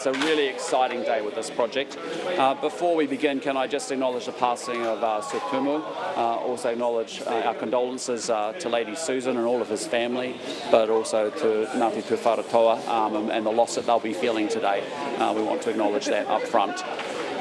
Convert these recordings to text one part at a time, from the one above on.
It's a really exciting day with this project. Before we begin, can I just acknowledge the passing of Sir Tumu, also acknowledge our condolences to Lady Susan and all of his family, but also to Ngāti Tuwharetoa and the loss that they'll be feeling today. We want to acknowledge that up front.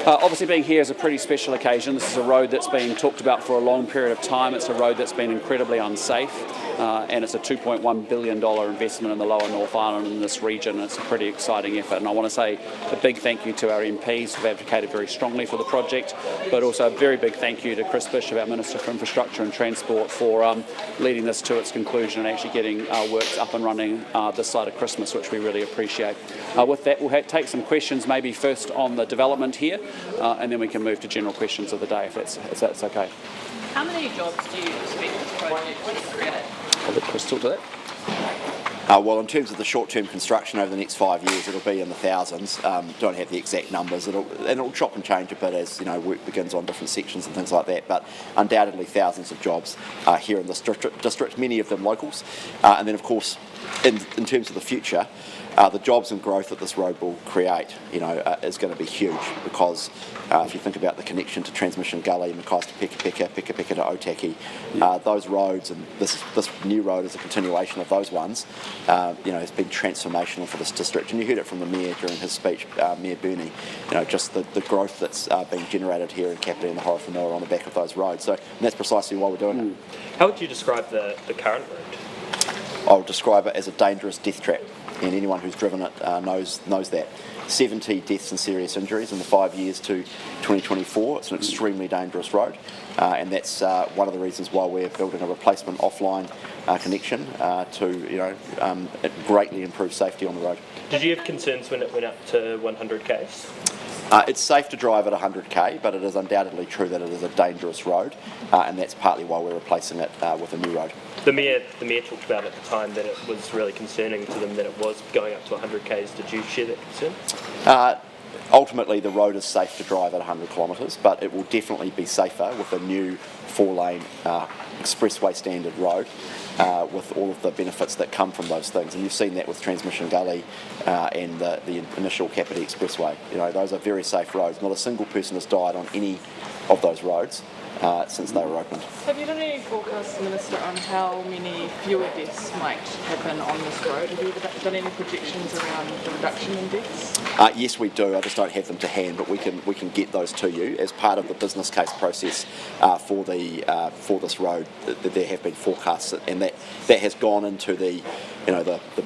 Obviously being here is a pretty special occasion. This is a road that's been talked about for a long period of time. It's a road that's been incredibly unsafe, and it's a $2.1 billion investment in the lower North Island in this region. It's a pretty exciting effort, and I want to say a big thank you to our MPs who've advocated very strongly for the project, but also a very big thank you to Chris Bishop, our Minister for Infrastructure and Transport, for leading this to its conclusion and actually getting works up and running this side of Christmas, which we really appreciate. With that, we'll take some questions, maybe first on the development here, and then we can move to general questions of the day, if that's okay. How many jobs do you expect this project to create? I'll let Chris talk to that. Well, in terms of the short-term construction over the next 5 years, it'll be in the thousands. Don't have the exact numbers. It'll chop and change a bit as work begins on different sections and things like that. But undoubtedly, thousands of jobs here in this district. Many of them locals, and then of course, in terms of the future, the jobs and growth that this road will create, is going to be huge, because if you think about the connection to Transmission Gully, Mackay to Peka to Otaki, those roads, and this new road is a continuation of those ones, has been transformational for this district. And you heard it from the Mayor during his speech, Mayor Burney, just the growth that's being generated here in Kapiti and the Horowhenua on the back of those roads. So that's precisely why we're doing it. How would you describe the current road? I would describe it as a dangerous death trap, and anyone who's driven it knows that. 70 deaths and serious injuries in the 5 years to 2024. It's an extremely dangerous road, and that's one of the reasons why we're building a replacement offline connection to greatly improve safety on the road. Did you have concerns when it went up to 100 k's? It's safe to drive at 100k, but it is undoubtedly true that it is a dangerous road, and that's partly why we're replacing it with a new road. The mayor talked about at the time that it was really concerning to them that it was going up to 100 k's. Did you share that concern? Ultimately, the road is safe to drive at 100 kilometres, but it will definitely be safer with a new 4-lane expressway standard road, with all of the benefits that come from those things. And you've seen that with Transmission Gully and the initial Kapiti Expressway. Those are very safe roads. Not a single person has died on any of those roads since they were opened. Have you done any forecasts, Minister, on how many fewer deaths might happen on this road? Have you done any projections around the reduction in deaths? Yes, we do. I just don't have them to hand, but we can get those to you as part of the business case process for this road. There have been forecasts, and that has gone into the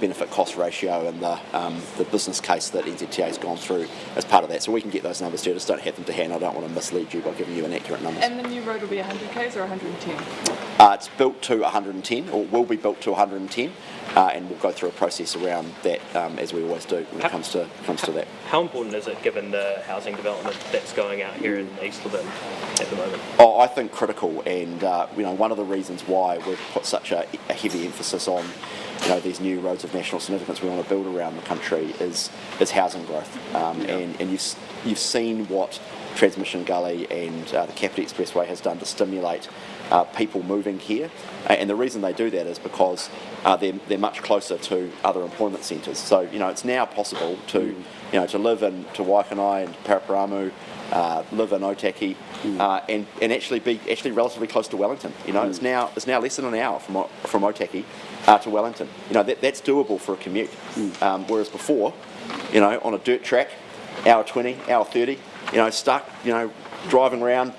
benefit cost ratio and the business case that NZTA has gone through as part of that. So we can get those numbers to you. I just don't have them to hand. I don't want to mislead you by giving you inaccurate numbers. And the new road will be 100 k's or 110? It's built to 110, or will be built to 110, and we'll go through a process around that as we always do when it comes to that. How important is it, given the housing development that's going out here in East Levin at the moment? Oh, I think critical, and one of the reasons why we've put such a heavy emphasis on these new roads of national significance we want to build around the country is housing growth, and you've seen what Transmission Gully and the Kapiti Expressway has done to stimulate people moving here, and the reason they do that is because they're much closer to other employment centres. So it's now possible to live in Te Waikanai and Paraparaumu, live in Otaki, and actually be relatively close to Wellington. It's now less than an hour from Otaki to Wellington. That's doable for a commute. Whereas before, on a dirt track, hour 20, hour 30, stuck, driving around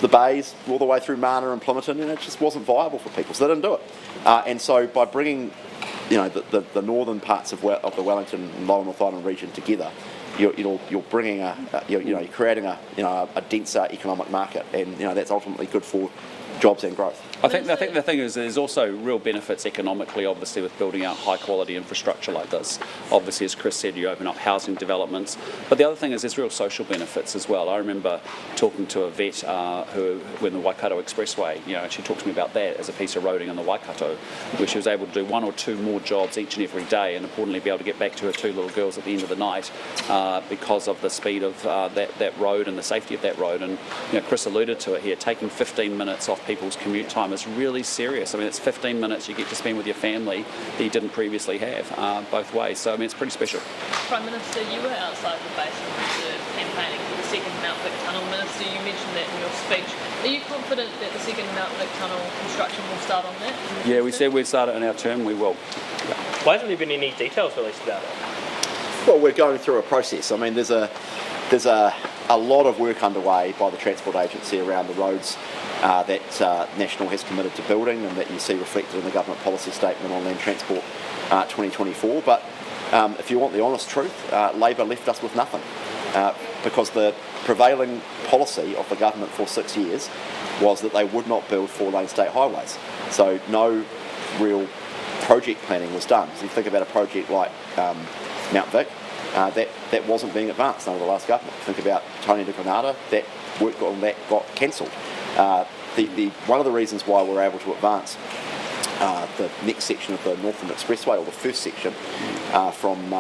the bays all the way through Mana and Plymerton, and it just wasn't viable for people, so they didn't do it. And so by bringing, the northern parts of the Wellington and Lower North Island region together, you're bringing you're creating a denser economic market, and that's ultimately good for jobs and growth. I think the thing is there's also real benefits economically, obviously, with building out high quality infrastructure like this. Obviously, as Chris said, you open up housing developments, but the other thing is there's real social benefits as well. I remember talking to a vet when the Waikato Expressway, she talked to me about that as a piece of roading in the Waikato, where she was able to do 1 or 2 more jobs each and every day, and importantly be able to get back to her 2 little girls at the end of the night because of the speed of that road and the safety of that road. And Chris alluded to it here, taking 15 minutes off people's commute time is really serious. I mean, it's 15 minutes you get to spend with your family that you didn't previously have, both ways. So, I mean, it's pretty special. Prime Minister, you were outside the Basin Reserve campaigning for the second Mount Vic Tunnel. Minister, you mentioned that in your speech. Are you confident that the second Mount Vic Tunnel construction will start on that? Yeah, we said we'd start it in our term. We will. Why hasn't there been any details released about it? Well, we're going through a process. I mean, there's a lot of work underway by the Transport Agency around the roads that National has committed to building, and that you see reflected in the government policy statement on land transport 2024. But if you want the honest truth, Labor left us with nothing, because the prevailing policy of the government for 6 years was that they would not build 4-lane state highways. So no real project planning was done. So you think about a project like Mount Vic, that wasn't being advanced under the last government. Think about Tony de Granada, that work on that got cancelled. One of the reasons why we're able to advance the next section of the Northern Expressway, or the first section from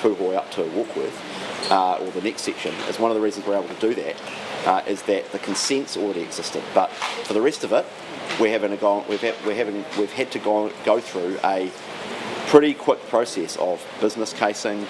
Puhoi up to Warkworth, or the next section, is one of the reasons we're able to do that, is that the consents already existed. But for the rest of it, we've had to go through a pretty quick process of business casing,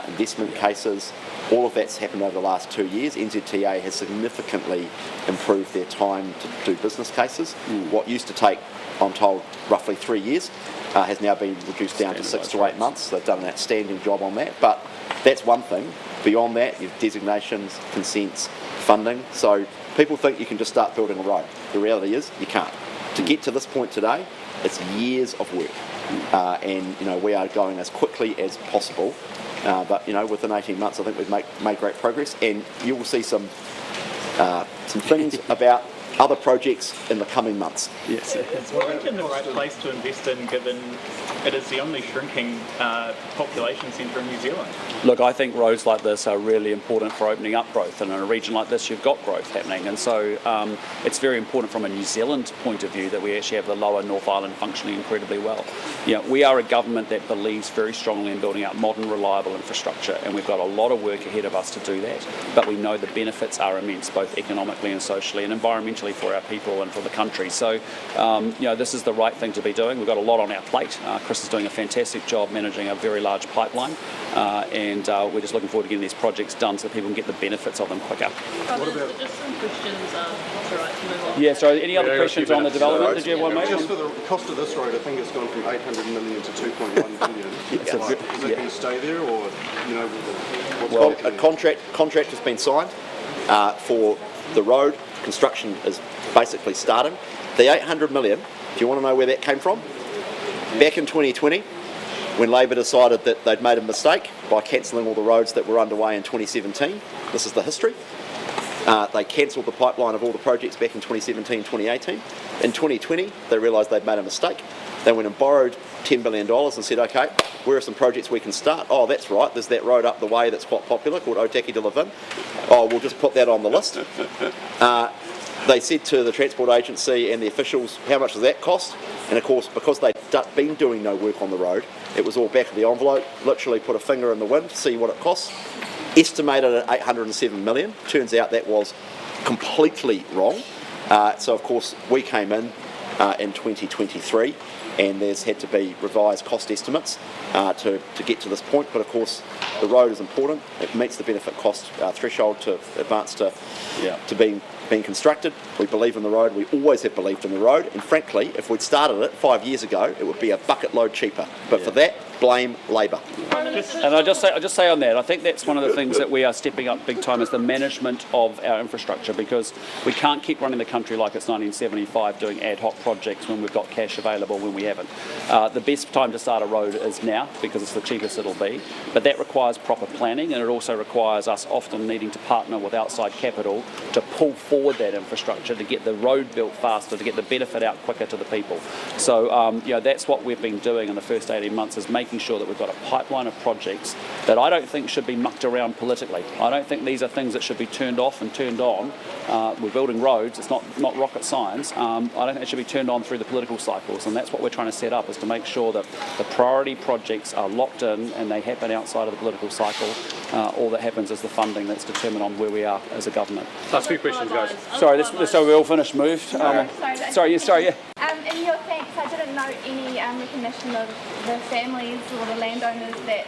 investment cases. All of that's happened over the last 2 years. NZTA has significantly improved their time to do business cases. What used to take, I'm told, roughly 3 years, has now been reduced down to 6 to 8 months. They've done an outstanding job on that. But that's one thing. Beyond that, you've designations, consents, funding. So people think you can just start building a road. The reality is you can't. To get to this point today, it's years of work. And we are going as quickly as possible. But within 18 months, I think we've made great progress, and you will see some things about other projects in the coming months. Yes. Is Wellington the right place to invest in, given it is the only shrinking population centre in New Zealand? Look, I think roads like this are really important for opening up growth, and in a region like this you've got growth happening, and so it's very important from a New Zealand point of view that we actually have the lower North Island functioning incredibly well. We are a government that believes very strongly in building out modern, reliable infrastructure, and we've got a lot of work ahead of us to do that, but we know the benefits are immense, both economically and socially and environmentally for our people and for the country. So this is the right thing to be doing. We've got a lot on our plate. Chris is doing a fantastic job managing a very large pipeline, and we're just looking forward to getting these projects done so people can get the benefits of them quicker. Just some questions, it's all right to move on. Yeah, so any other questions on the development? Did you have one, mate? Just for the cost of this road, I think it's gone from 800 million to 2.1 billion. Is it going to stay there, or what's A contract has been signed for the road. Construction is basically starting. The 800 million, do you want to know where that came from? Back in 2020, when Labor decided that they'd made a mistake by cancelling all the roads that were underway in 2017. This is the history. They cancelled the pipeline of all the projects back in 2017, 2018. In 2020, they realised they'd made a mistake. They went and borrowed $10 billion and said, okay, where are some projects we can start? Oh, that's right, there's that road up the way that's quite popular called Otaki de Levin. Oh, we'll just put that on the list. They said to the Transport Agency and the officials, how much does that cost? And of course, because they'd been doing no work on the road, it was all back of the envelope, literally put a finger in the wind to see what it costs. Estimated at 807 million. Turns out that was completely wrong. So of course, we came in 2023, and there's had to be revised cost estimates to get to this point. But of course, the road is important. It meets the benefit cost threshold to advance to being constructed. We believe in the road. We always have believed in the road. And frankly, if we'd started it 5 years ago, it would be a bucket load cheaper. But for that, blame Labor. And I just say on that, I think that's one of the things that we are stepping up big time is the management of our infrastructure, because we can't keep running the country like it's 1975 doing ad hoc projects when we've got cash available when we haven't. The best time to start a road is now because it's the cheapest it'll be, but that requires proper planning, and it also requires us often needing to partner with outside capital to pull forward that infrastructure to get the road built faster, to get the benefit out quicker to the people. So that's what we've been doing in the first 18 months, is making making sure that we've got a pipeline of projects that I don't think should be mucked around politically. I don't think these are things that should be turned off and turned on. We're building roads, it's not rocket science. I don't think it should be turned on through the political cycles, and that's what we're trying to set up, is to make sure that the priority projects are locked in and they happen outside of the political cycle. All that happens is the funding that's determined on where we are as a government. Last few questions, guys. Sorry, so we all finished, moved? Sorry, yeah. In your thanks, I didn't note any recognition of the families or the landowners that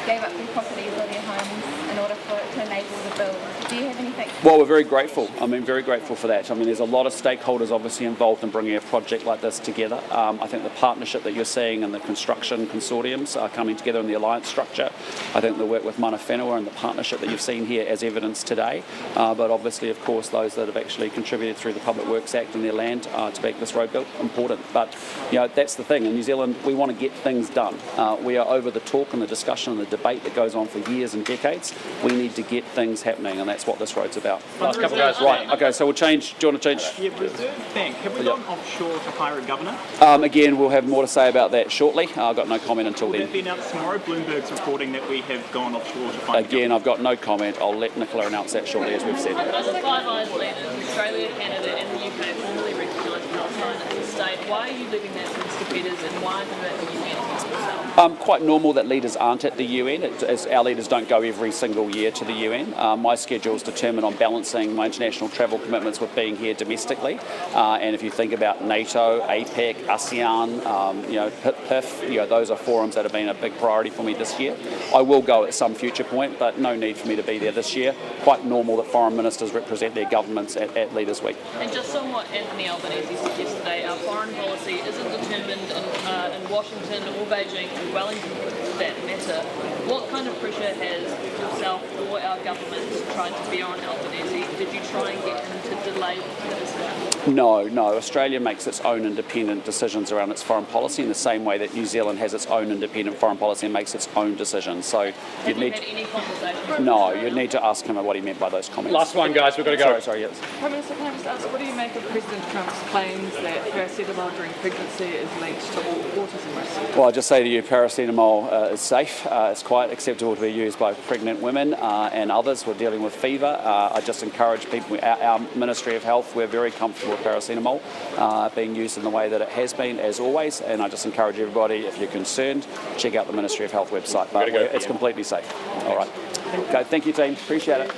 gave up their properties or their homes in order to enable the build. Do you have anything? Well, we're very grateful. Very grateful for that. There's a lot of stakeholders obviously involved in bringing a project like this together. I think the partnership that you're seeing and the construction consortiums are coming together in the alliance structure. I think the work with Mana Whenua and the partnership that you've seen here as evidence today, but obviously, of course, those that have actually contributed through the Public Works Act and their land to make this road built, important. But, that's the thing. In New Zealand, we want to get things done. We are over the talk and the discussion and the debate that goes on for years and decades. We need to get things happening, and that's what this road's about. Last couple of guys. Right, okay, so we'll change. Do you want to change? Yeah, Reserve Bank. Have we gone offshore to hire a governor? Again, we'll have more to say about that shortly. I've got no comment until Will then. that be announced tomorrow? Bloomberg's reporting that we have gone offshore to find Again, I've got no comment. I'll let Nicola announce that shortly, as we've said. As the Five Eyes leaders, Australia, Canada and the UK formally recognise Palestine as a state. Why are you leaving that to Mr Peters, and why do it the UN yourself? Quite normal that leaders aren't at the UN. As our leaders don't go every single year to the UN. My schedule is determined on balancing my international travel commitments with being here domestically. And if you think about NATO, APEC, ASEAN, PIF, those are forums that have been a big priority for me this year. I will go at some future point, but no need for me to be there this year. Quite normal that foreign ministers represent their governments at Leaders Week. And just on what Anthony Albanese said yesterday, our foreign policy isn't determined in Washington or Beijing or Wellington for that matter. What kind of pressure has yourself or our government tried to bear on Albanese? Did you try and get him to delay the decision? No. Australia makes its own independent decisions around its foreign policy in the same way that New Zealand has its own independent foreign policy and makes its own decisions. So you'd need any conversation? No, you'd need to ask him what he meant by those comments. Last one, guys. We've got to go. Sorry, yes. Prime Minister, can I just ask, what do you make of President Trump's claims that paracetamol during pregnancy is linked to autism risk? Well, I just say to you, paracetamol is safe. It's quite acceptable to be used by pregnant women and others who are dealing with fever. I just encourage people, our Ministry of Health, we're very comfortable with paracetamol being used in the way that it has been, as always, and I just encourage everybody, if you're concerned, check out the Ministry of Health website. But it's completely safe. All right. Okay, thank you, team. Appreciate it.